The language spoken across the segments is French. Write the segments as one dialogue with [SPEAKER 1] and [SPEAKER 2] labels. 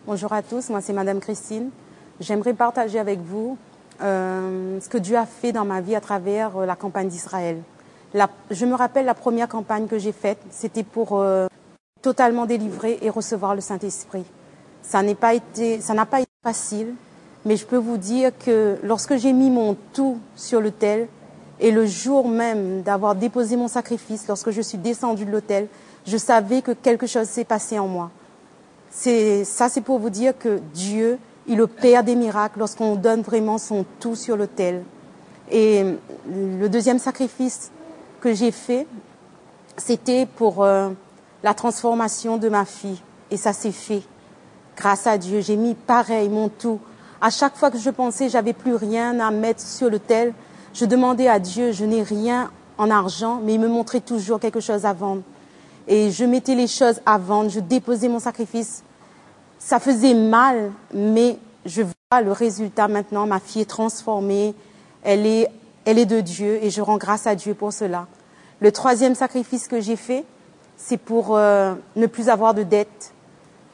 [SPEAKER 1] Bonjour à tous, moi c'est Madame Christine. J'aimerais partager avec vous ce que Dieu a fait dans ma vie à travers la campagne d'Israël. Je me rappelle la première campagne que j'ai faite, c'était pour totalement délivrer et recevoir le Saint-Esprit. Ça n'a pas été facile, mais je peux vous dire que lorsque j'ai mis mon tout sur l'autel et le jour même d'avoir déposé mon sacrifice, lorsque je suis descendue de l'autel, je savais que quelque chose s'est passé en moi. C'est pour vous dire que Dieu, il opère des miracles lorsqu'on donne vraiment son tout sur l'autel. Et le deuxième sacrifice que j'ai fait, c'était pour la transformation de ma fille. Et ça s'est fait. Grâce à Dieu, j'ai mis pareil, mon tout. À chaque fois que je pensais que j'avais plus rien à mettre sur l'autel, je demandais à Dieu, je n'ai rien en argent, mais il me montrait toujours quelque chose à vendre. Et je mettais les choses à vendre, je déposais mon sacrifice. Ça faisait mal, mais je vois le résultat maintenant. Ma fille est transformée, elle est de Dieu et je rends grâce à Dieu pour cela. Le troisième sacrifice que j'ai fait, c'est pour ne plus avoir de dettes,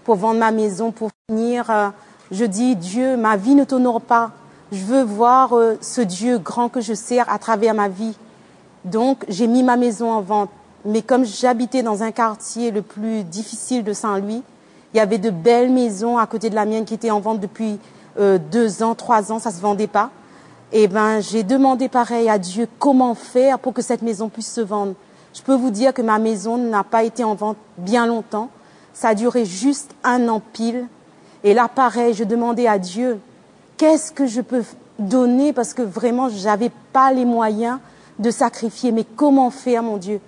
[SPEAKER 1] pour vendre ma maison, pour finir. Je dis, Dieu, ma vie ne t'honore pas. Je veux voir ce Dieu grand que je sers à travers ma vie. Donc, j'ai mis ma maison en vente. Mais comme j'habitais dans un quartier le plus difficile de Saint-Louis, il y avait de belles maisons à côté de la mienne qui étaient en vente depuis 2 ans, 3 ans, ça se vendait pas. Et j'ai demandé pareil à Dieu comment faire pour que cette maison puisse se vendre. Je peux vous dire que ma maison n'a pas été en vente bien longtemps. Ça a duré juste 1 an pile. Et là, pareil, je demandais à Dieu, qu'est-ce que je peux donner parce que vraiment, j'avais pas les moyens de sacrifier. Mais comment faire, mon Dieu?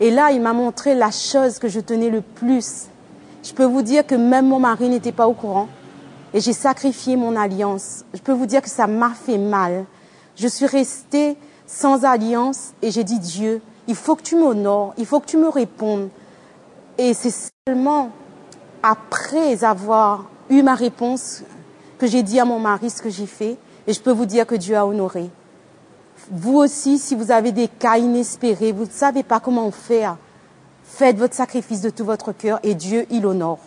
[SPEAKER 1] Et là, il m'a montré la chose que je tenais le plus. Je peux vous dire que même mon mari n'était pas au courant. Et j'ai sacrifié mon alliance. Je peux vous dire que ça m'a fait mal. Je suis restée sans alliance et j'ai dit, Dieu, il faut que tu m'honores, il faut que tu me répondes. Et c'est seulement après avoir eu ma réponse que j'ai dit à mon mari ce que j'ai fait. Et je peux vous dire que Dieu a honoré. Vous aussi, si vous avez des cas inespérés, vous ne savez pas comment faire, faites votre sacrifice de tout votre cœur et Dieu, il honore.